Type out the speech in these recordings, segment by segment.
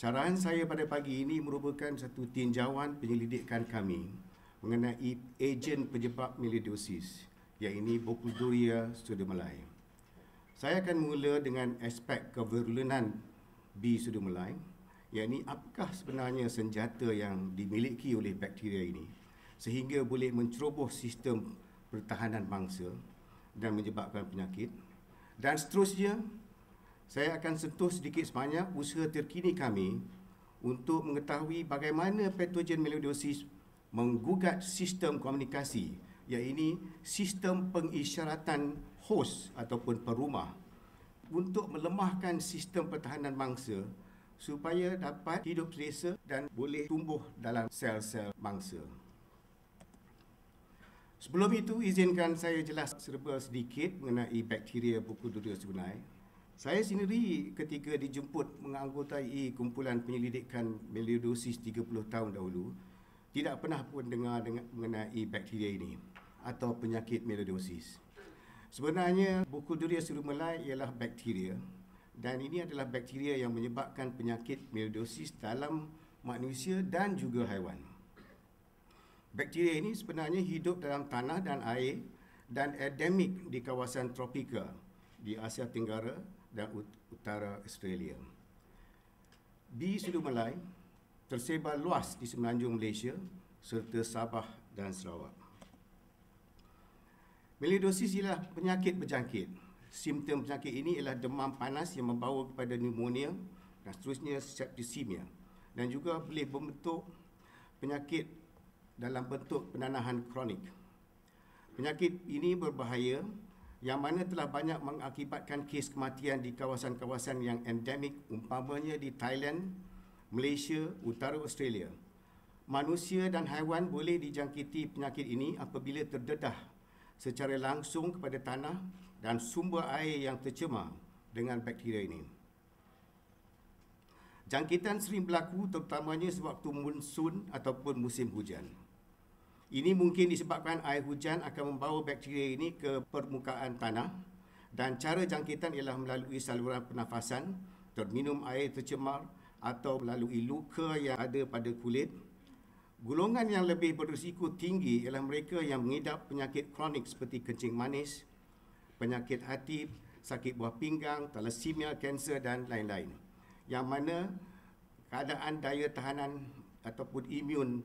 Syarahan saya pada pagi ini merupakan satu tinjauan penyelidikan kami mengenai ejen penyebab melioidosis, iaitu Burkholderia pseudomallei. Saya akan mula dengan aspek kevirulenan B. pseudomallei, iaitu apakah sebenarnya senjata yang dimiliki oleh bakteria ini sehingga boleh menceroboh sistem pertahanan mangsa dan menyebabkan penyakit. Dan seterusnya, saya akan sentuh sedikit sebanyak usaha terkini kami untuk mengetahui bagaimana patogen melioidosis menggugat sistem komunikasi, iaitu sistem pengisyaratan hos ataupun perumah untuk melemahkan sistem pertahanan mangsa supaya dapat hidup selesa dan boleh tumbuh dalam sel-sel mangsa. Sebelum itu, izinkan saya jelas serba sedikit mengenai bakteria Burkholderia pseudomallei. Saya sendiri ketika dijemput menganggotai kumpulan penyelidikan melioidosis 30 tahun dahulu, tidak pernah pun dengar mengenai bakteria ini atau penyakit melioidosis. Sebenarnya Burkholderia pseudomallei ialah bakteria dan ini adalah bakteria yang menyebabkan penyakit melioidosis dalam manusia dan juga haiwan. Bakteria ini sebenarnya hidup dalam tanah dan air dan endemik di kawasan tropika di Asia Tenggara dan utara Australia. B. pseudomallei tersebar luas di semenanjung Malaysia serta Sabah dan Sarawak. Melioidosis ialah penyakit berjangkit. Simptom penyakit ini ialah demam panas yang membawa kepada pneumonia dan seterusnya septicemia, dan juga boleh membentuk penyakit dalam bentuk penanahan kronik. Penyakit ini berbahaya yang mana telah banyak mengakibatkan kes kematian di kawasan-kawasan yang endemik, umpamanya di Thailand, Malaysia, utara Australia. Manusia dan haiwan boleh dijangkiti penyakit ini apabila terdedah secara langsung kepada tanah dan sumber air yang tercemar dengan bakteria ini. Jangkitan sering berlaku terutamanya sewaktu monsun ataupun musim hujan. Ini mungkin disebabkan air hujan akan membawa bakteria ini ke permukaan tanah dan cara jangkitan ialah melalui saluran pernafasan, terminum air tercemar atau melalui luka yang ada pada kulit. Golongan yang lebih berisiko tinggi ialah mereka yang mengidap penyakit kronik seperti kencing manis, penyakit hati, sakit buah pinggang, thalassemia, kanser dan lain-lain. Yang mana keadaan daya tahanan ataupun imun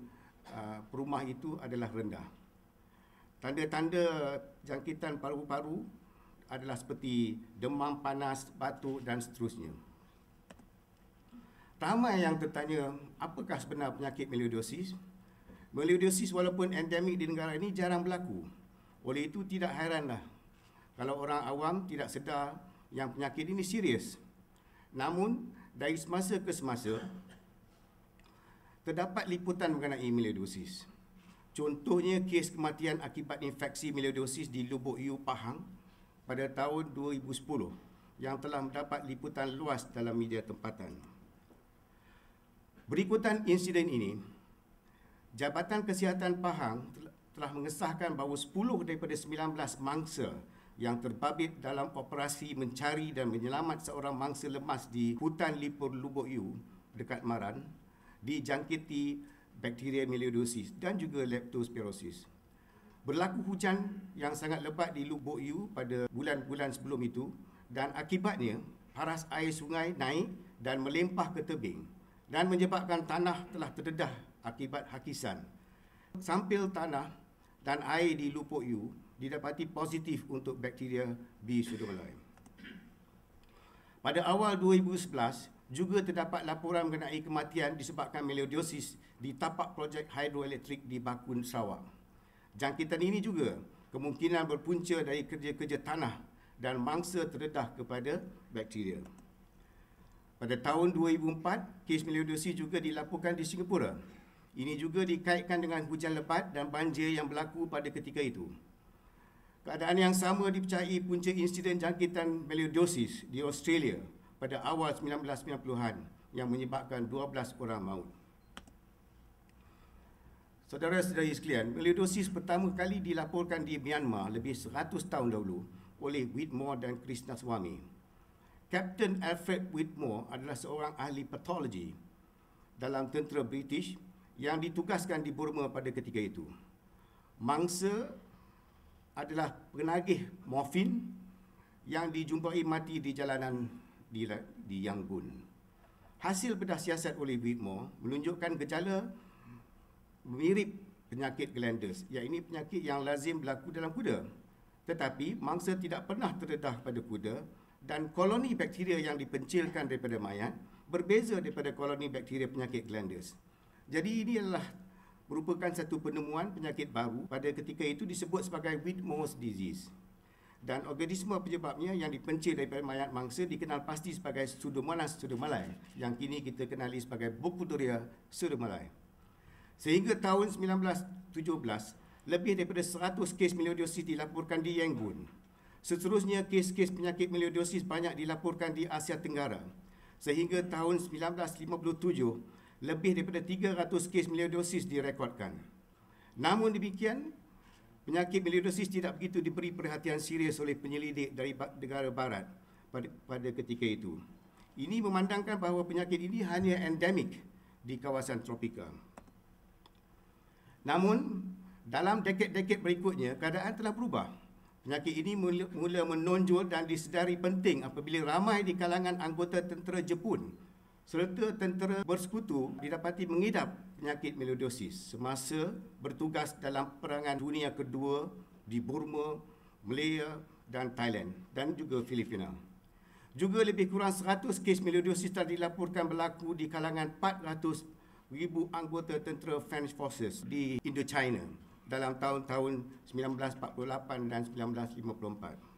perumah itu adalah rendah. Tanda-tanda jangkitan paru-paru adalah seperti demam panas, batuk dan seterusnya. Ramai yang tertanya, apakah sebenar penyakit melioidosis? Melioidosis walaupun endemik di negara ini jarang berlaku. Oleh itu tidak hairanlah kalau orang awam tidak sedar yang penyakit ini serius. Namun dari semasa ke semasa terdapat liputan mengenai melioidosis. Contohnya kes kematian akibat infeksi melioidosis di Lubuk U, Pahang pada tahun 2010 yang telah mendapat liputan luas dalam media tempatan. Berikutan insiden ini, Jabatan Kesihatan Pahang telah mengesahkan bahawa 10 daripada 19 mangsa yang terbabit dalam operasi mencari dan menyelamat seorang mangsa lemas di hutan lipur Lubuk U dekat Maran dijangkiti bakteria melioidosis dan juga leptospirosis. Berlaku hujan yang sangat lebat di Lubuk U pada bulan-bulan sebelum itu dan akibatnya paras air sungai naik dan melempah ke tebing dan menyebabkan tanah telah terdedah akibat hakisan. Sampel tanah dan air di Lubuk U didapati positif untuk bakteria B. pseudomallei. Pada awal 2011, juga terdapat laporan mengenai kematian disebabkan melioidosis di tapak projek hidroelektrik di Bakun, Sarawak. Jangkitan ini juga kemungkinan berpunca dari kerja-kerja tanah dan mangsa terdedah kepada bakteria. Pada tahun 2004, kes melioidosis juga dilaporkan di Singapura. Ini juga dikaitkan dengan hujan lebat dan banjir yang berlaku pada ketika itu. Keadaan yang sama dipercayai punca insiden jangkitan melioidosis di Australia pada awal 1990-an yang menyebabkan 12 orang maut. Saudara-saudari sekalian, melioidosis pertama kali dilaporkan di Myanmar lebih 100 tahun dahulu oleh Whitmore dan Krishnaswamy. Kapten Alfred Whitmore adalah seorang ahli patologi dalam tentera British yang ditugaskan di Burma pada ketika itu. Mangsa adalah penagih morfin yang dijumpai mati di jalanan di Yangon. Hasil bedah siasat oleh Whitmore menunjukkan gejala mirip penyakit glandus, iaitu penyakit yang lazim berlaku dalam kuda. Tetapi mangsa tidak pernah terdedah pada kuda dan koloni bakteria yang dipencilkan daripada mayat berbeza daripada koloni bakteria penyakit glandus. Jadi ini adalah merupakan satu penemuan penyakit baru pada ketika itu disebut sebagai Whitmore's disease. Dan organisme penyebabnya yang dipencil daripada mayat mangsa dikenal pasti sebagai Pseudomonas pseudomallei yang kini kita kenali sebagai Burkholderia pseudomallei. Sehingga tahun 1917, lebih daripada 100 kes melioidosis dilaporkan di Yangon. Seterusnya, kes-kes penyakit melioidosis banyak dilaporkan di Asia Tenggara. Sehingga tahun 1957, lebih daripada 300 kes melioidosis direkodkan. Namun demikian, penyakit melioidosis tidak begitu diberi perhatian serius oleh penyelidik dari negara barat pada ketika itu. Ini memandangkan bahawa penyakit ini hanya endemik di kawasan tropika. Namun, dalam dekad-dekad berikutnya, keadaan telah berubah. Penyakit ini mula menonjol dan disedari penting apabila ramai di kalangan anggota tentera Jepun serta tentera bersekutu didapati mengidap penyakit melioidosis semasa bertugas dalam Perangan Dunia Kedua di Burma, Malaya dan Thailand dan juga Filipina. Juga lebih kurang 100 kes melioidosis telah dilaporkan berlaku di kalangan 400,000 anggota tentera French Forces di Indochina dalam tahun-tahun 1948 dan 1954.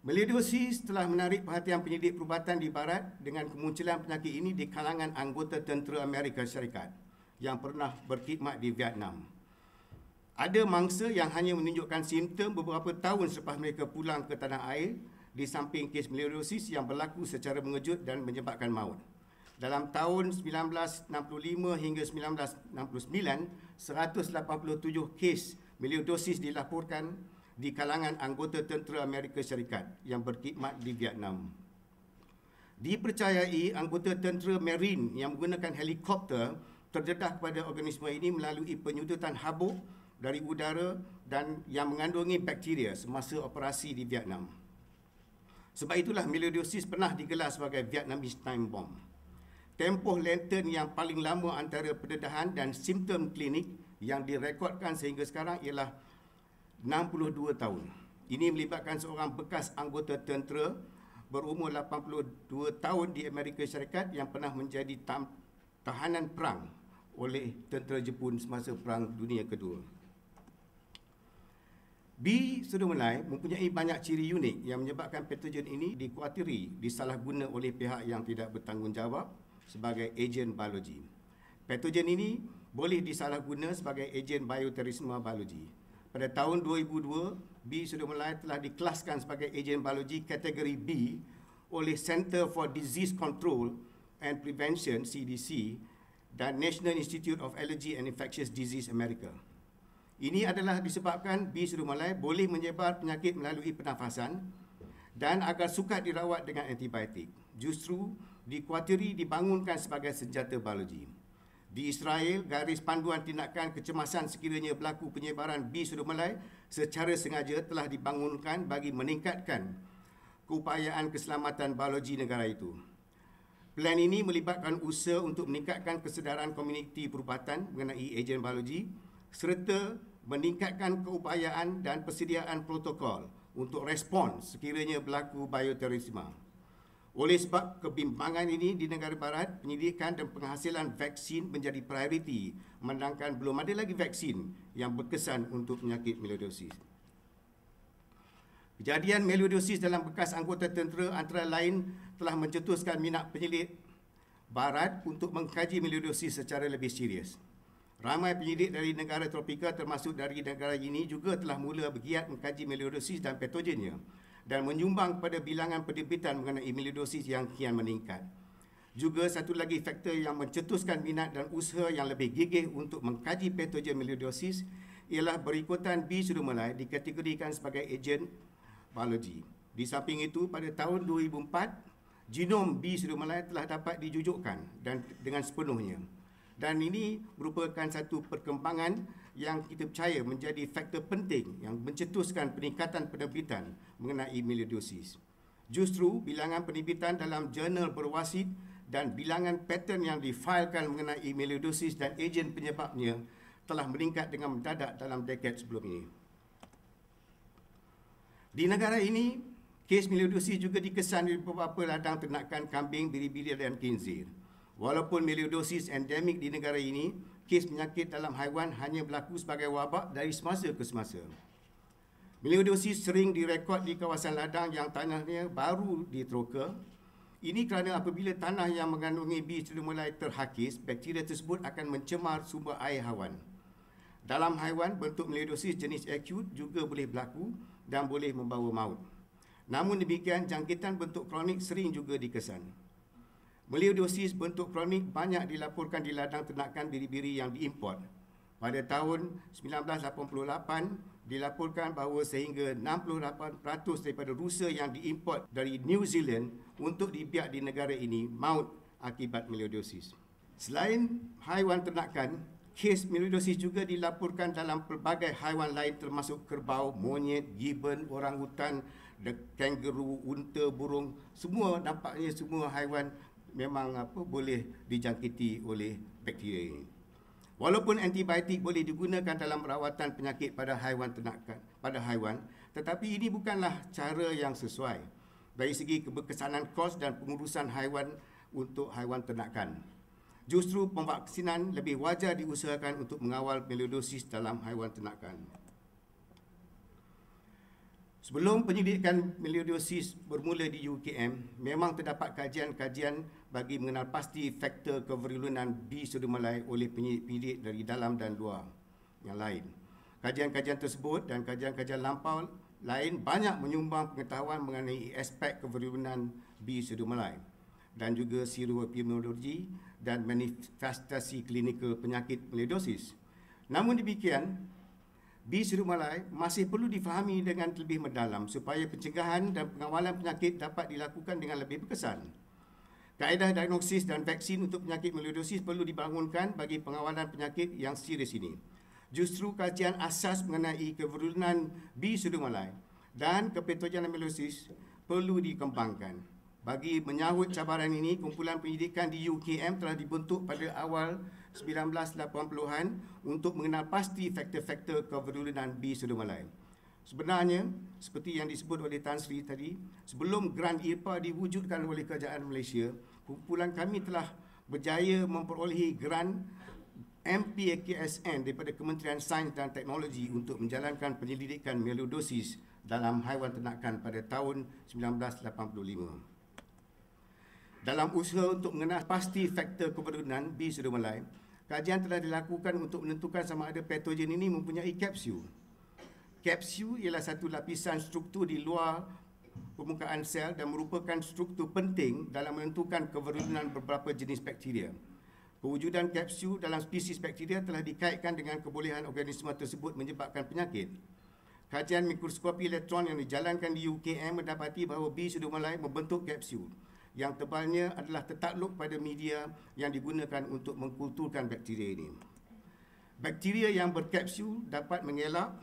Melioidosis telah menarik perhatian penyidik perubatan di barat dengan kemunculan penyakit ini di kalangan anggota tentera Amerika Syarikat yang pernah berkhidmat di Vietnam. Ada mangsa yang hanya menunjukkan simptom beberapa tahun selepas mereka pulang ke tanah air di samping kes melioidosis yang berlaku secara mengejut dan menyebabkan maut. Dalam tahun 1965 hingga 1969, 187 kes melioidosis dilaporkan di kalangan anggota tentera Amerika Syarikat yang berkhidmat di Vietnam. Dipercayai anggota tentera Marine yang menggunakan helikopter terdedah kepada organisme ini melalui penyudutan habuk dari udara dan yang mengandungi bakteria semasa operasi di Vietnam. Sebab itulah melioidosis pernah digelar sebagai Vietnamese time bomb. Tempoh lantern yang paling lama antara pendedahan dan simptom klinik yang direkodkan sehingga sekarang ialah 62 tahun. Ini melibatkan seorang bekas anggota tentera berumur 82 tahun di Amerika Syarikat yang pernah menjadi tahanan perang oleh tentera Jepun semasa Perang Dunia Kedua. B. pseudomallei mempunyai banyak ciri unik yang menyebabkan patogen ini dikuatiri disalahguna oleh pihak yang tidak bertanggungjawab sebagai ejen biologi. Patogen ini boleh disalahguna sebagai ejen bioterorisme biologi. Pada tahun 2002, B. pseudomallei telah dikelaskan sebagai ejen biologi kategori B oleh Center for Disease Control and Prevention (CDC) dan National Institute of Allergy and Infectious Disease America. Ini adalah disebabkan B. pseudomallei boleh menyebar penyakit melalui pernafasan dan agar sukar dirawat dengan antibiotik. Justru dikuatiri dibangunkan sebagai senjata biologi. Di Israel, garis panduan tindakan kecemasan sekiranya berlaku penyebaran B. pseudomallei secara sengaja telah dibangunkan bagi meningkatkan keupayaan keselamatan biologi negara itu. Plan ini melibatkan usaha untuk meningkatkan kesedaran komuniti perubatan mengenai ejen biologi serta meningkatkan keupayaan dan persediaan protokol untuk respons sekiranya berlaku bioterorisme. Oleh sebab kebimbangan ini di negara barat, penyelidikan dan penghasilan vaksin menjadi prioriti, memandangkan belum ada lagi vaksin yang berkesan untuk penyakit melioidosis. Kejadian melioidosis dalam bekas anggota tentera antara lain telah mencetuskan minat penyelidik barat untuk mengkaji melioidosis secara lebih serius. Ramai penyelidik dari negara tropika termasuk dari negara ini juga telah mula bergiat mengkaji melioidosis dan patogennya dan menyumbang pada bilangan penerbitan mengenai melioidosis yang kian meningkat. Juga satu lagi faktor yang mencetuskan minat dan usaha yang lebih gigih untuk mengkaji patogen melioidosis ialah berikutan B. pseudomallei dikategorikan sebagai ejen biologi. Di samping itu, pada tahun 2004 genom B Surumalai telah dapat dijujukkan dan dengan sepenuhnya. Dan ini merupakan satu perkembangan yang kita percaya menjadi faktor penting yang mencetuskan peningkatan penerbitan mengenai melioidosis. Justru bilangan penerbitan dalam jurnal berwasit dan bilangan paten yang difailkan mengenai melioidosis dan ejen penyebabnya telah meningkat dengan mendadak dalam dekad sebelum ini. Di negara ini, kes melioidosis juga dikesan di beberapa ladang ternakan kambing, biri-biri dan khinzir. Walaupun melioidosis endemik di negara ini, kes penyakit dalam haiwan hanya berlaku sebagai wabak dari semasa ke semasa. Melioidosis sering direkod di kawasan ladang yang tanahnya baru diteroka. Ini kerana apabila tanah yang mengandungi B Surumalai terhakis, bakteria tersebut akan mencemar sumber air haiwan. Dalam haiwan, bentuk melioidosis jenis akut juga boleh berlaku dan boleh membawa maut. Namun demikian, jangkitan bentuk kronik sering juga dikesan. Melioidosis bentuk kronik banyak dilaporkan di ladang ternakan biri-biri yang diimport. Pada tahun 1988, dilaporkan bahawa sehingga 68% daripada rusa yang diimport dari New Zealand untuk dibiak di negara ini maut akibat melioidosis. Selain haiwan ternakan, kes melioidosis juga dilaporkan dalam pelbagai haiwan lain termasuk kerbau, monyet, gibbon, orangutan, kangaroo, unta, burung. Semua nampaknya semua haiwan memang boleh dijangkiti oleh bakteria ini. Walaupun antibiotik boleh digunakan dalam rawatan penyakit pada haiwan ternakan, tetapi ini bukanlah cara yang sesuai dari segi keberkesanan kos dan pengurusan haiwan untuk haiwan ternakan. Justru pemvaksinan lebih wajar diusahakan untuk mengawal melioidosis dalam haiwan ternakan. Sebelum penyelidikan melioidosis bermula di UKM, memang terdapat kajian-kajian bagi mengenal pasti faktor kevirulenan B Surumalai oleh penyidik dari dalam dan luar yang lain. Kajian-kajian tersebut dan kajian-kajian lampau lain banyak menyumbang pengetahuan mengenai aspek kevirulenan B Surumalai dan juga seroepidemiologi dan manifestasi klinikal penyakit melioidosis. Namun demikian, B Surumalai masih perlu difahami dengan lebih mendalam supaya pencegahan dan pengawalan penyakit dapat dilakukan dengan lebih berkesan. Kaedah diagnosis dan vaksin untuk penyakit melioidosis perlu dibangunkan bagi pengawalan penyakit yang serius ini. Justru kajian asas mengenai kevirulenan B Surumalai dan kepatogenan melioidosis perlu dikembangkan. Bagi menyahut cabaran ini, kumpulan penyidikan di UKM telah dibentuk pada awal 1980-an untuk mengenal pasti faktor-faktor kevirulenan B Surumalai. Sebenarnya, seperti yang disebut oleh Tan Sri tadi, sebelum Grant IRPA diwujudkan oleh Kerajaan Malaysia, kumpulan kami telah berjaya memperolehi grant MPKSN daripada Kementerian Sains dan Teknologi untuk menjalankan penyelidikan melioidosis dalam haiwan ternakan pada tahun 1985. Dalam usaha untuk mengenal pasti faktor kevirulenan B Surumalai, kajian telah dilakukan untuk menentukan sama ada patogen ini mempunyai kapsul. Kapsul ialah satu lapisan struktur di luar permukaan sel dan merupakan struktur penting dalam menentukan kevirulenan beberapa jenis bakteria. Kewujudan kapsul dalam spesies bakteria telah dikaitkan dengan kebolehan organisma tersebut menyebabkan penyakit. Kajian mikroskopi elektron yang dijalankan di UKM mendapati bahawa B Surumalai membentuk kapsul yang tebalnya adalah tertakluk pada media yang digunakan untuk mengkulturkan bakteria ini. Bakteria yang berkapsul dapat mengelak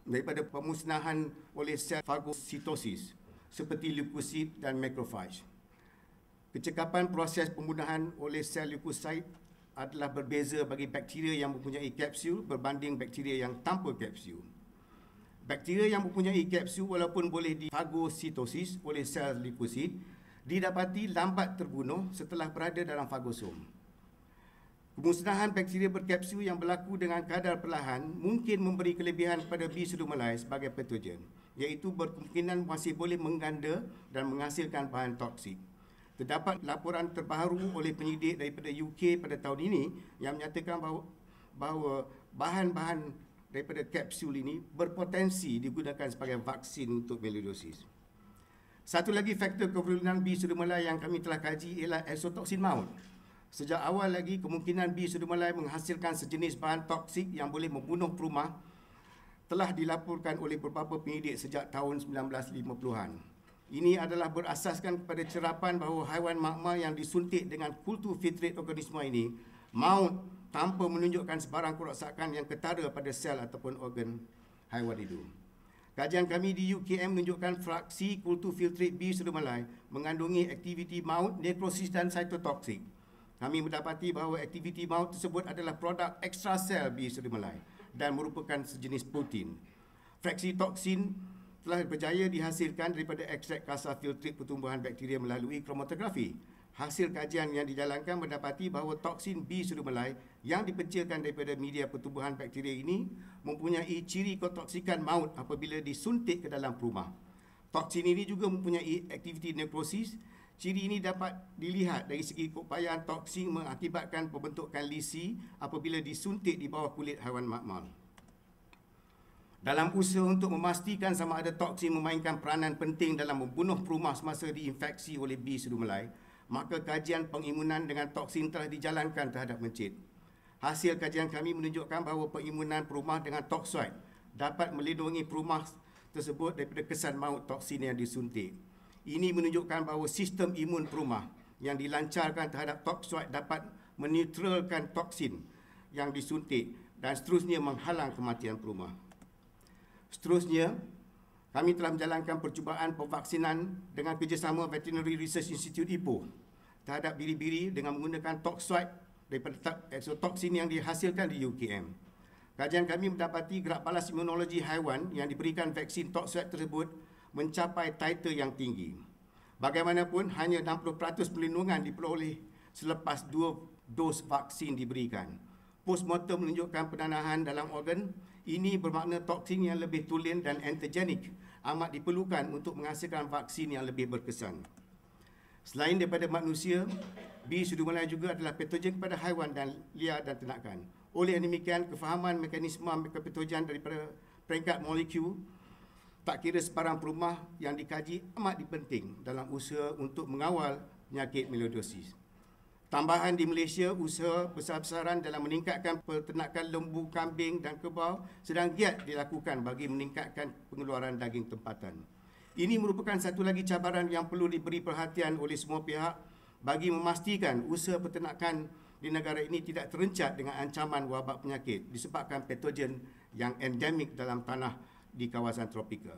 daripada pemusnahan oleh sel fagositosis seperti leukosit dan macrophage. Kecekapan proses pembunuhan oleh sel leukosit adalah berbeza bagi bakteria yang mempunyai kapsul berbanding bakteria yang tanpa kapsul. Bakteria yang mempunyai kapsul walaupun boleh difagositosis oleh sel leukosit didapati lambat terbunuh setelah berada dalam fagosom. Pemusnahan bakteria berkapsul yang berlaku dengan kadar perlahan mungkin memberi kelebihan pada B Surumalai sebagai patogen, iaitu berkemungkinan masih boleh mengganda dan menghasilkan bahan toksik. Terdapat laporan terbaru oleh penyidik daripada UK pada tahun ini yang menyatakan bahawa bahan-bahan daripada kapsul ini berpotensi digunakan sebagai vaksin untuk melioidosis. Satu lagi faktor kevirulenan B Surumalai yang kami telah kaji ialah eksotoksin maut. Sejak awal lagi, kemungkinan B Surumalai menghasilkan sejenis bahan toksik yang boleh membunuh perumah telah dilaporkan oleh beberapa penyidik sejak tahun 1950-an. Ini adalah berasaskan kepada cerapan bahawa haiwan makmal yang disuntik dengan kultur filtrate organisma ini maut tanpa menunjukkan sebarang kerosakan yang ketara pada sel ataupun organ haiwan itu. Kajian kami di UKM menunjukkan fraksi kultur filtrate B Surumalai mengandungi aktiviti maut, nekrosis dan cytotoksik. Kami mendapati bahawa aktiviti maut tersebut adalah produk ekstrasel B Surumalai dan merupakan sejenis protein. Fraksi toksin telah berjaya dihasilkan daripada ekstrak kasar filtrate pertumbuhan bakteria melalui kromatografi. Hasil kajian yang dijalankan mendapati bahawa toksin B Surumalai yang dipencilkan daripada media pertumbuhan bakteria ini mempunyai ciri ketoksikan maut apabila disuntik ke dalam perumah. Toksin ini juga mempunyai aktiviti nekrosis. Ciri ini dapat dilihat dari segi keupayaan toksin mengakibatkan pembentukan lisi apabila disuntik di bawah kulit haiwan makmal. Dalam usaha untuk memastikan sama ada toksin memainkan peranan penting dalam membunuh perumah semasa diinfeksi oleh B Surumalai, maka kajian pengimunan dengan toksin telah dijalankan terhadap mencit. Hasil kajian kami menunjukkan bahawa pengimunan perumah dengan toksoid dapat melindungi perumah tersebut daripada kesan maut toksin yang disuntik. Ini menunjukkan bahawa sistem imun perumah yang dilancarkan terhadap toksoid dapat menetralkan toksin yang disuntik dan seterusnya menghalang kematian perumah. Seterusnya, kami telah menjalankan percubaan pemvaksinan dengan kerjasama Veterinary Research Institute Ipoh terhadap biri-biri dengan menggunakan toksoid daripada exotoksin yang dihasilkan di UKM. Kajian kami mendapati gerak balas imunologi haiwan yang diberikan vaksin toksoid tersebut mencapai titer yang tinggi. Bagaimanapun, hanya 60% perlindungan diperoleh selepas 2 dos vaksin diberikan. Postmortem menunjukkan penanahan dalam organ. Ini bermakna toksin yang lebih tulen dan antigenik amat diperlukan untuk menghasilkan vaksin yang lebih berkesan. Selain daripada manusia, B Surumalai juga adalah patogen kepada haiwan dan liar dan ternakan. Oleh demikian, kefahaman mekanisme mikropatogen daripada peringkat molekul tak kira sebarang perumah yang dikaji amat penting dalam usaha untuk mengawal penyakit melioidosis. Tambahan di Malaysia, usaha besar-besaran dalam meningkatkan peternakan lembu, kambing dan kerbau sedang giat dilakukan bagi meningkatkan pengeluaran daging tempatan. Ini merupakan satu lagi cabaran yang perlu diberi perhatian oleh semua pihak bagi memastikan usaha peternakan di negara ini tidak terencat dengan ancaman wabak penyakit disebabkan patogen yang endemik dalam tanah di kawasan tropika.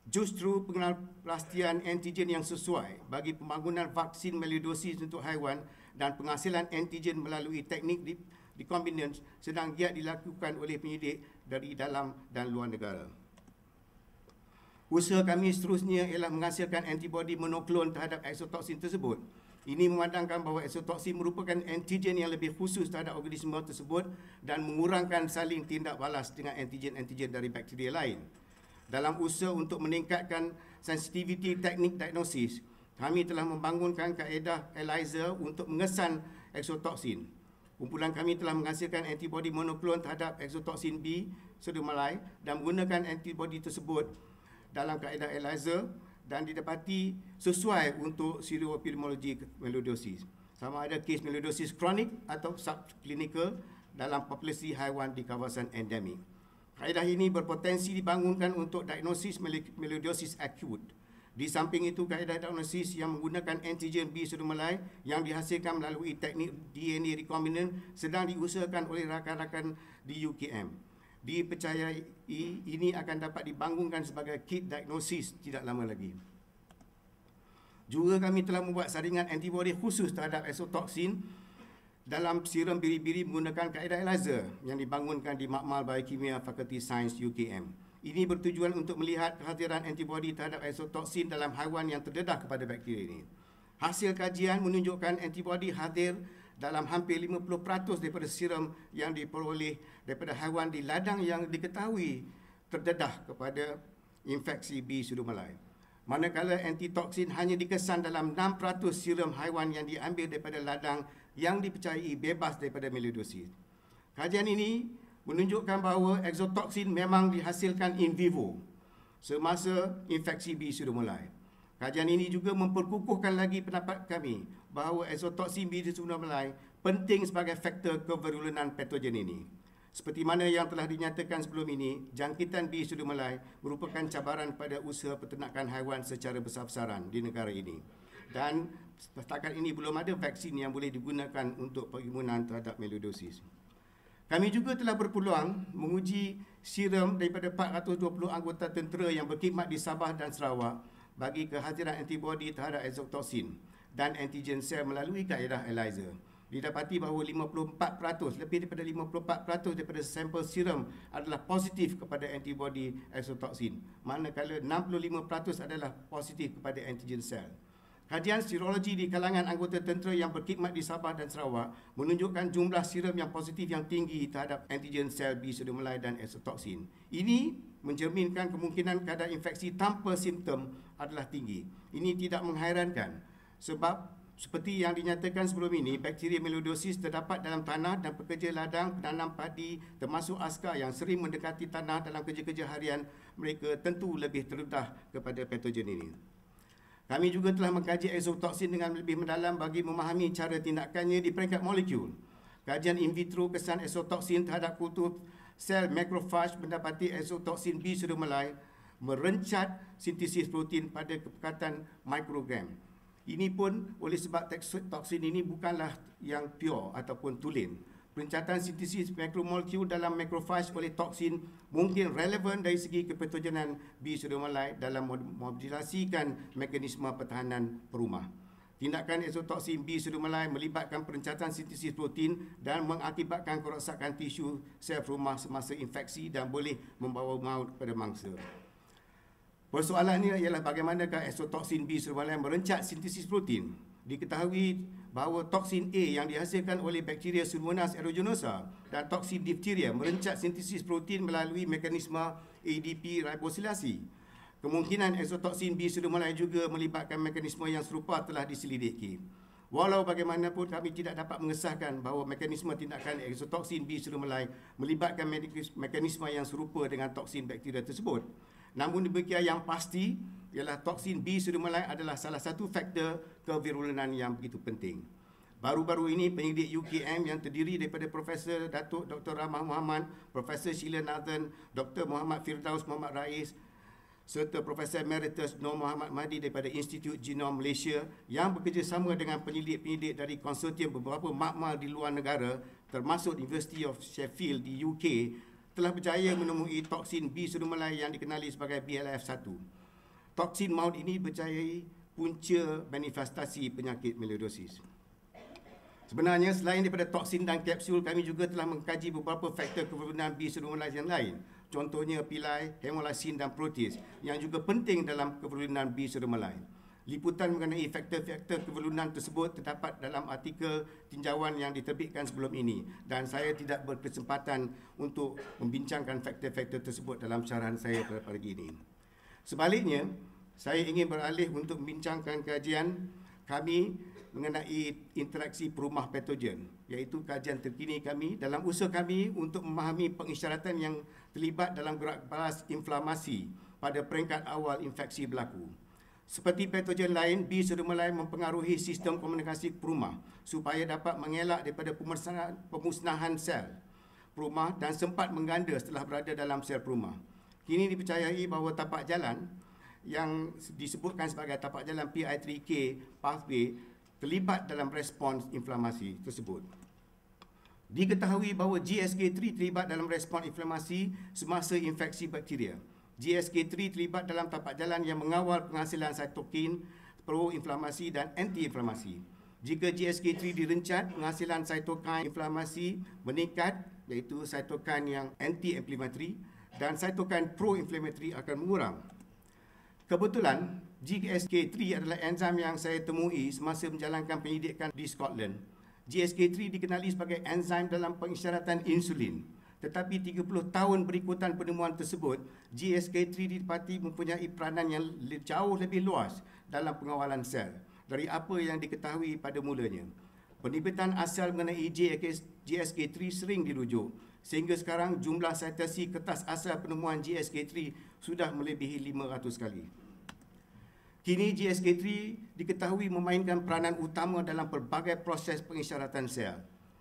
Justru pengenalan antigen yang sesuai bagi pembangunan vaksin melioidosis untuk haiwan dan penghasilan antigen melalui teknik recombinant sedang giat dilakukan oleh penyidik dari dalam dan luar negara. Usaha kami seterusnya ialah menghasilkan antibodi monoklon terhadap exotoksin tersebut. Ini memandangkan bahawa exotoksin merupakan antigen yang lebih khusus terhadap organisma tersebut dan mengurangkan saling tindak balas dengan antigen-antigen dari bakteria lain. Dalam usaha untuk meningkatkan sensitiviti teknik diagnosis, kami telah membangunkan kaedah ELISA untuk mengesan exotoksin. Kumpulan kami telah menghasilkan antibodi monoklon terhadap exotoksin B Surumalai dan menggunakan antibodi tersebut dalam kaedah ELISA dan didapati sesuai untuk seroepidemiologi melioidosis. Sama ada kes melioidosis kronik atau subclinical dalam populasi haiwan di kawasan endemik. Kaedah ini berpotensi dibangunkan untuk diagnosis melioidosis akut. Di samping itu, kaedah diagnosis yang menggunakan antigen B Surumalai yang dihasilkan melalui teknik DNA recombinant sedang diusahakan oleh rakan-rakan di UKM. Dipercayai ini akan dapat dibangunkan sebagai kit diagnosis tidak lama lagi. Juga kami telah membuat saringan antibodi khusus terhadap exotoksin dalam serum biri-biri menggunakan kaedah ELISA yang dibangunkan di Makmal Biokimia Fakulti Sains UKM. Ini bertujuan untuk melihat kehadiran antibodi terhadap exotoksin dalam haiwan yang terdedah kepada bakteria ini. Hasil kajian menunjukkan antibodi hadir dalam hampir 50% daripada serum yang diperoleh daripada haiwan di ladang yang diketahui terdedah kepada infeksi B Surumalai. Manakala antitoksin hanya dikesan dalam 6% serum haiwan yang diambil daripada ladang yang dipercayai bebas daripada melioidosis. Kajian ini menunjukkan bahawa exotoksin memang dihasilkan in vivo semasa infeksi B Surumalai. Kajian ini juga memperkukuhkan lagi pendapat kami bahawa exotoksin B Surumalai penting sebagai faktor kevirulenan patogen ini. Seperti mana yang telah dinyatakan sebelum ini, jangkitan bisu Melai merupakan cabaran pada usaha peternakan haiwan secara besar-besaran di negara ini. Dan setakat ini belum ada vaksin yang boleh digunakan untuk pengimunan terhadap melioidosis. Kami juga telah berpeluang menguji serum daripada 420 anggota tentera yang berkhidmat di Sabah dan Sarawak bagi kehadiran antibodi terhadap exotoksin dan antigen sel melalui kaedah ELISA. Didapati bahawa 54%, lebih daripada 54% daripada sampel serum adalah positif kepada antibodi exotoksin, manakala 65% adalah positif kepada antigen sel. Kajian serologi di kalangan anggota tentera yang berkhidmat di Sabah dan Sarawak menunjukkan jumlah serum yang positif yang tinggi terhadap antigen sel B pseudomelai dan exotoksin. Ini mencerminkan kemungkinan kadar infeksi tanpa simptom adalah tinggi. Ini tidak menghairankan sebab seperti yang dinyatakan sebelum ini, bakteria melioidosis terdapat dalam tanah dan pekerja ladang penanam padi termasuk askar yang sering mendekati tanah dalam kerja-kerja harian mereka tentu lebih terdedah kepada patogen ini. Kami juga telah mengkaji exotoksin dengan lebih mendalam bagi memahami cara tindakannya di peringkat molekul. Kajian in vitro kesan exotoksin terhadap kultur sel makrofage mendapati exotoksin B pseudomelai merencat sintesis protein pada kepekatan mikrogram. Ini pun oleh sebab toksin ini bukanlah yang pure ataupun tulen. Perencatan sintesis makromolekul dalam makrofage oleh toksin mungkin relevan dari segi kepatogenan B pseudomelai dalam memodulasikan mekanisme pertahanan perumah. Tindakan exotoksin B pseudomelai melibatkan perencatan sintesis protein dan mengakibatkan kerosakan tisu sel perumah semasa infeksi dan boleh membawa maut kepada mangsa. Persoalannya ialah bagaimanakah exotoksin B pseudomelai merencat sintesis protein. Diketahui bahawa toksin A yang dihasilkan oleh bakteria Pseudomonas aeruginosa dan toksin difteria merencat sintesis protein melalui mekanisme ADP ribosilasi. Kemungkinan exotoksin B pseudomelai juga melibatkan mekanisme yang serupa telah diselidiki. Walau bagaimanapun kami tidak dapat mengesahkan bahawa mekanisme tindakan exotoksin B pseudomelai melibatkan mekanisme yang serupa dengan toksin bakteria tersebut. Namun demikian yang pasti ialah toksin B pseudomelai adalah salah satu faktor kevirulenan yang begitu penting. Baru-baru ini penyidik UKM yang terdiri daripada Profesor Datuk Dr. Rahmah Muhammad, Profesor Sheila Nathan, Dr. Muhammad Firdaus Muhammad Rais serta Profesor Emeritus Nur Muhammad Mahdi daripada Institut Genome Malaysia yang bekerjasama dengan penyidik-penyidik dari konsortium beberapa makmal di luar negara termasuk University of Sheffield di UK telah berjaya menemui toksin B pseudomelai yang dikenali sebagai BLF1. Toksin maut ini berjaya punca manifestasi penyakit melioidosis. Sebenarnya selain daripada toksin dan kapsul, kami juga telah mengkaji beberapa faktor kevirulenan B pseudomelai yang lain. Contohnya pilai, hemolysin dan protease yang juga penting dalam kevirulenan B pseudomelai. Liputan mengenai faktor-faktor kevirulenan tersebut terdapat dalam artikel tinjauan yang diterbitkan sebelum ini dan saya tidak berkesempatan untuk membincangkan faktor-faktor tersebut dalam syarahan saya pada pagi ini. Sebaliknya, saya ingin beralih untuk membincangkan kajian kami mengenai interaksi perumah patogen, iaitu kajian terkini kami dalam usaha kami untuk memahami pengisyaratan yang terlibat dalam gerak balas inflamasi pada peringkat awal infeksi berlaku. Seperti patogen lain, B pseudomelai mempengaruhi sistem komunikasi perumah supaya dapat mengelak daripada pemusnahan sel perumah dan sempat mengganda setelah berada dalam sel perumah. Kini dipercayai bahawa tapak jalan yang disebutkan sebagai tapak jalan PI3K pathway terlibat dalam respons inflamasi tersebut. Diketahui bahawa GSK3 terlibat dalam respons inflamasi semasa infeksi bakteria. GSK3 terlibat dalam tapak jalan yang mengawal penghasilan cytokine pro-inflamasi dan anti-inflamasi. Jika GSK3 direncat, penghasilan cytokine inflamasi meningkat, iaitu cytokine yang anti-inflammatory dan cytokine pro-inflammatory akan mengurang. Kebetulan, GSK3 adalah enzim yang saya temui semasa menjalankan penyidikan di Scotland. GSK3 dikenali sebagai enzim dalam pengisyaratan insulin. Tetapi 30 tahun berikutan penemuan tersebut, GSK3 didapati mempunyai peranan yang jauh lebih luas dalam pengawalan sel dari apa yang diketahui pada mulanya. Penerbitan asal mengenai GSK3 sering dirujuk, sehingga sekarang jumlah sitasi kertas asal penemuan GSK3 sudah melebihi 500 kali. Kini GSK3 diketahui memainkan peranan utama dalam pelbagai proses pengisyaratan sel.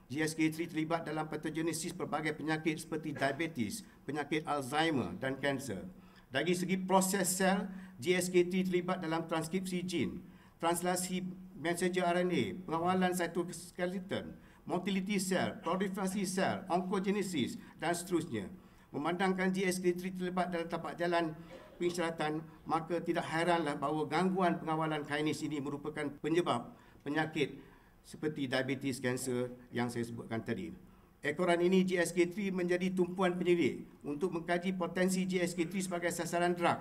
GSK3 terlibat dalam patogenesis pelbagai penyakit seperti diabetes, penyakit Alzheimer dan kanser. Dari segi proses sel, GSK3 terlibat dalam transkripsi gene, translasi messenger RNA, pengawalan cytoskeleton, motility sel, proliferasi sel, oncogenesis dan seterusnya. Memandangkan GSK3 terlibat dalam tapak jalan pengisyaratan, maka tidak heranlah bahawa gangguan pengawalan kainis ini merupakan penyebab penyakit seperti diabetes, kanser yang saya sebutkan tadi. Ekoran ini GSK3 menjadi tumpuan penyelidik untuk mengkaji potensi GSK3 sebagai sasaran drug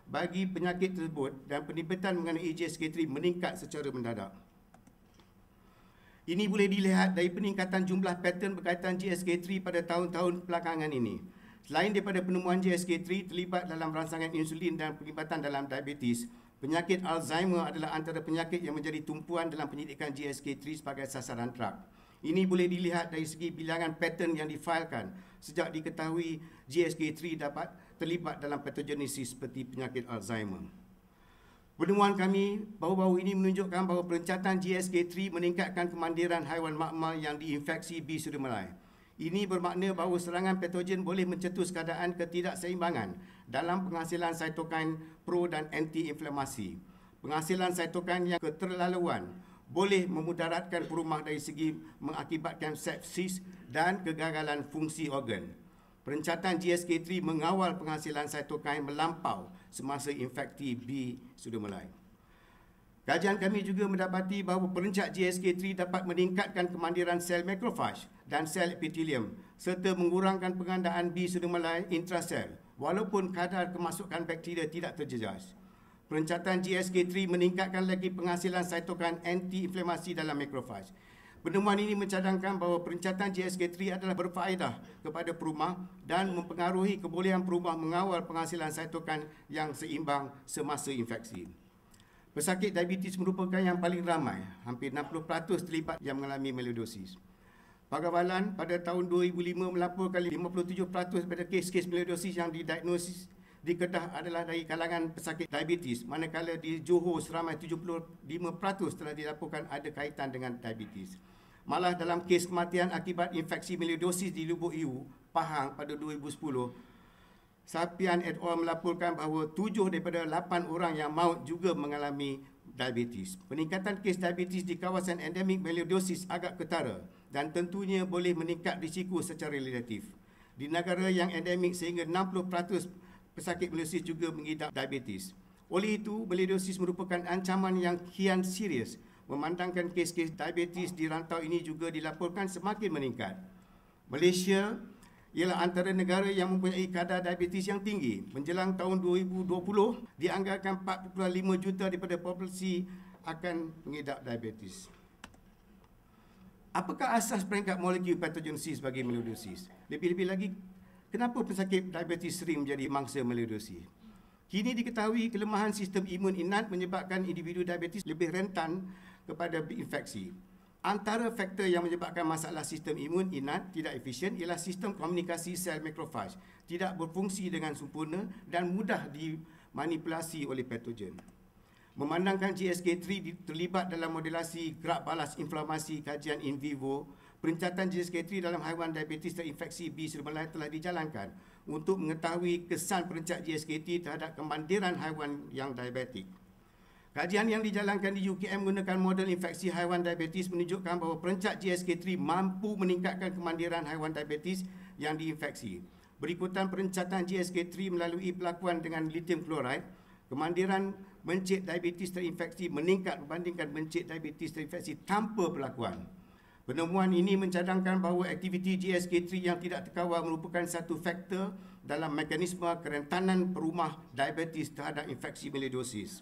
bagi penyakit tersebut dan penerbitan mengenai GSK3 meningkat secara mendadak. Ini boleh dilihat dari peningkatan jumlah paten berkaitan GSK3 pada tahun-tahun belakangan ini. Selain daripada penemuan GSK3 terlibat dalam rangsangan insulin dan pelibatan dalam diabetes, penyakit Alzheimer adalah antara penyakit yang menjadi tumpuan dalam penyelidikan GSK3 sebagai sasaran drug. Ini boleh dilihat dari segi bilangan paten yang difailkan sejak diketahui GSK3 dapat terlibat dalam patogenesis seperti penyakit Alzheimer. Penemuan kami baru-baru ini menunjukkan bahawa perencatan GSK3 meningkatkan kemandiran haiwan makmal yang diinfeksi B. pseudomalai. Ini bermakna bahawa serangan patogen boleh mencetus keadaan ketidakseimbangan dalam penghasilan cytokine pro dan anti-inflamasi. Penghasilan cytokine yang keterlaluan boleh memudaratkan perumah dari segi mengakibatkan sepsis dan kegagalan fungsi organ. Perencatan GSK3 mengawal penghasilan cytokine melampau semasa infeksi B. pseudomalai. Kajian kami juga mendapati bahawa perencak GSK3 dapat meningkatkan kemandiran sel makrofag dan sel epitelium serta mengurangkan pengandaan B. pseudomalai intrasel walaupun kadar kemasukan bakteria tidak terjejas. Perencatan GSK3 meningkatkan lagi penghasilan cytokine anti-inflamasi dalam makrofag. Penemuan ini mencadangkan bahawa perencatan GSK3 adalah berfaedah kepada perumah dan mempengaruhi kebolehan perumah mengawal penghasilan cytokine yang seimbang semasa infeksi. Pesakit diabetes merupakan yang paling ramai, hampir 60% terlibat yang mengalami melioidosis. Pagawalan pada tahun 2005 melaporkan 57% daripada kes-kes melioidosis yang didiagnosis di Kedah adalah dari kalangan pesakit diabetes, manakala di Johor seramai 75% telah dilaporkan ada kaitan dengan diabetes. Malah dalam kes kematian akibat infeksi melioidosis di Lubuk Iu, Pahang pada 2010, Sapian et al. Melaporkan bahawa 7 daripada 8 orang yang maut juga mengalami diabetes. Peningkatan kes diabetes di kawasan endemik melioidosis agak ketara dan tentunya boleh meningkat risiko secara relatif. Di negara yang endemik sehingga 60% pesakit melioidosis juga mengidap diabetes. Oleh itu, melioidosis merupakan ancaman yang kian serius. Memandangkan kes-kes diabetes di rantau ini juga dilaporkan semakin meningkat. Malaysia ialah antara negara yang mempunyai kadar diabetes yang tinggi. Menjelang tahun 2020, dianggarkan 4.5 juta daripada populasi akan mengidap diabetes. Apakah asas peringkat molekul patogenesis bagi melioidosis? Lebih-lebih lagi, kenapa pesakit diabetes sering menjadi mangsa melioidosis? Kini diketahui kelemahan sistem imun inat menyebabkan individu diabetes lebih rentan kepada infeksi. Antara faktor yang menyebabkan masalah sistem imun inat tidak efisien ialah sistem komunikasi sel makrofag tidak berfungsi dengan sempurna dan mudah dimanipulasi oleh patogen. Memandangkan GSK3 terlibat dalam modelasi gerak balas inflamasi kajian in vivo, perencatan GSK3 dalam haiwan diabetes terinfeksi B. pseudomalai telah dijalankan untuk mengetahui kesan perencak GSK3 terhadap kemandiran haiwan yang diabetik. Kajian yang dijalankan di UKM menggunakan model infeksi haiwan diabetes menunjukkan bahawa perencak GSK3 mampu meningkatkan kemandiran haiwan diabetes yang diinfeksi. Berikutan perencatan GSK3 melalui pelakuan dengan lithium chloride, kemandiran mencit diabetes terinfeksi meningkat berbandingkan mencit diabetes terinfeksi tanpa pelakuan. Penemuan ini mencadangkan bahawa aktiviti GSK3 yang tidak terkawal merupakan satu faktor dalam mekanisme kerentanan perumah diabetes terhadap infeksi melioidosis.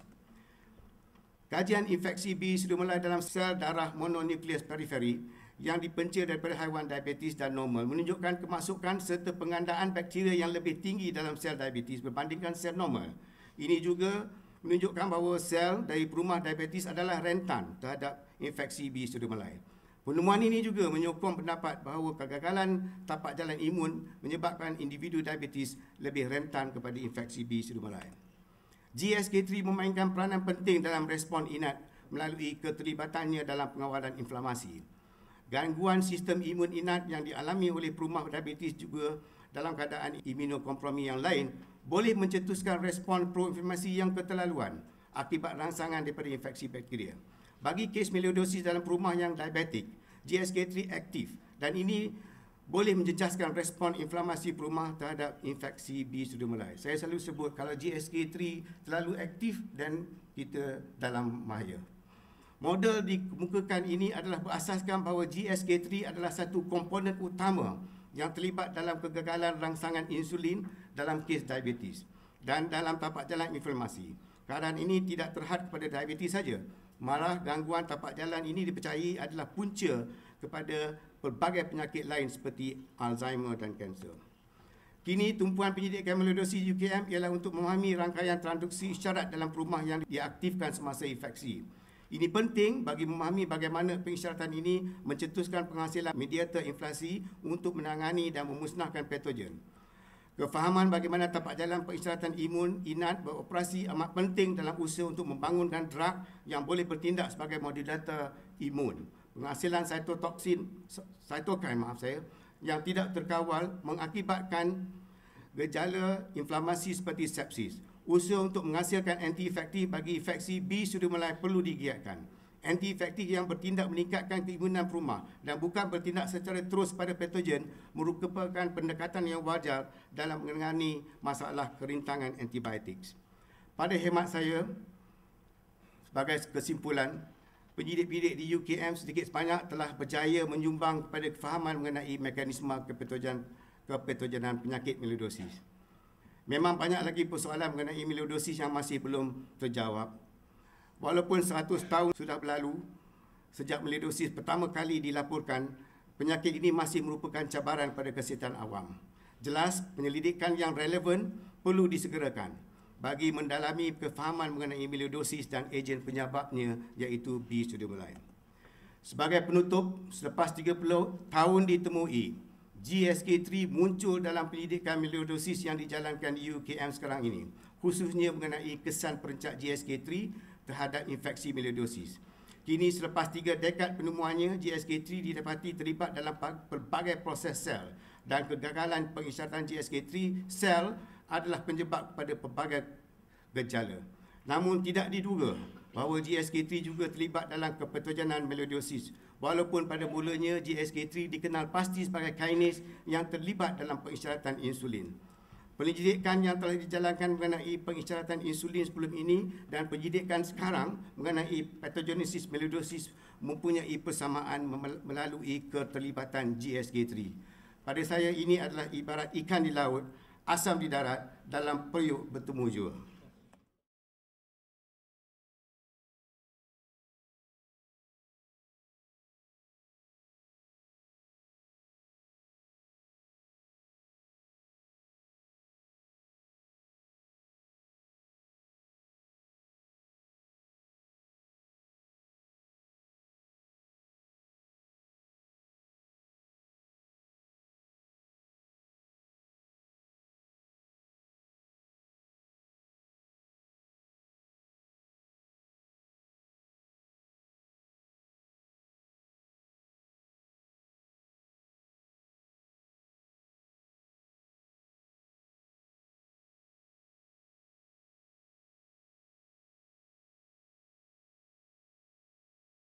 Kajian infeksi B. pseudomalai dalam sel darah mononukleus periferi yang dipencil daripada haiwan diabetes dan normal menunjukkan kemasukan serta pengandaan bakteria yang lebih tinggi dalam sel diabetes berbandingkan sel normal. Ini juga menunjukkan bahawa sel dari perumah diabetes adalah rentan terhadap infeksi B. pseudomalai. Penemuan ini juga menyokong pendapat bahawa kegagalan tapak jalan imun menyebabkan individu diabetes lebih rentan kepada infeksi B. pseudomalai. GSK3 memainkan peranan penting dalam respon inat melalui keterlibatannya dalam pengawalan inflamasi. Gangguan sistem imun inat yang dialami oleh perumah diabetes juga dalam keadaan imunokompromi yang lain boleh mencetuskan respon proinflamasi yang keterlaluan akibat rangsangan daripada infeksi bakteria. Bagi kes melioidosis dalam perumah yang diabetik, GSK3 aktif dan ini boleh menjejaskan respon inflamasi perumah terhadap infeksi B pseudomallei. Saya selalu sebut kalau GSK3 terlalu aktif dan kita dalam bahaya. Model dikemukakan ini adalah berasaskan bahawa GSK3 adalah satu komponen utama yang terlibat dalam kegagalan rangsangan insulin dalam kes diabetes dan dalam tapak jalan inflamasi. Keadaan ini tidak terhad kepada diabetes saja. Malah gangguan tapak jalan ini dipercayai adalah punca kepada pelbagai penyakit lain seperti Alzheimer dan kanser. Kini tumpuan penyidikan melioidosis UKM ialah untuk memahami rangkaian transduksi isyarat dalam perumah yang diaktifkan semasa infeksi. Ini penting bagi memahami bagaimana pengisyaratan ini mencetuskan penghasilan mediator inflasi untuk menangani dan memusnahkan patogen. Kefahaman bagaimana tapak jalan pengisyaratan imun inat beroperasi amat penting dalam usaha untuk membangunkan drug yang boleh bertindak sebagai modulator imun. Penghasilan cytokine yang tidak terkawal mengakibatkan gejala inflamasi seperti sepsis. Usaha untuk menghasilkan anti-infektif bagi infeksi B pseudomallei perlu digiatkan. Anti-infektif yang bertindak meningkatkan keimunan perumah dan bukan bertindak secara terus pada patogen merupakan pendekatan yang wajar dalam menangani masalah kerintangan antibiotik. Pada hemat saya, sebagai kesimpulan, penyidik-penyidik di UKM sedikit sebanyak telah berjaya menyumbang kepada kefahaman mengenai mekanisme kepatogenan penyakit melioidosis. Memang banyak lagi persoalan mengenai melioidosis yang masih belum terjawab. Walaupun 100 tahun sudah berlalu sejak melioidosis pertama kali dilaporkan, penyakit ini masih merupakan cabaran pada kesihatan awam. Jelas, penyelidikan yang relevan perlu disegerakan bagi mendalami kefahaman mengenai melioidosis dan ejen penyebabnya iaitu B pseudomallei. Sebagai penutup, selepas 30 tahun ditemui, GSK3 muncul dalam penyidikan melioidosis yang dijalankan di UKM sekarang ini, khususnya mengenai kesan perencak GSK3 terhadap infeksi melioidosis. Kini selepas 3 dekad penemuannya, GSK3 didapati terlibat dalam pelbagai proses sel dan kegagalan pengisyaratan GSK3 sel adalah penyebab kepada pelbagai gejala. Namun tidak diduga bahawa GSK3 juga terlibat dalam kepatogenan melioidosis. Walaupun pada mulanya GSK3 dikenal pasti sebagai kinase yang terlibat dalam pengisyaratan insulin. Penyelidikan yang telah dijalankan mengenai pengisyaratan insulin sebelum ini dan penyelidikan sekarang mengenai patogenesis melioidosis mempunyai persamaan melalui keterlibatan GSK3. Pada saya ini adalah ibarat ikan di laut, asam di darat, dalam periuk bertemu jua.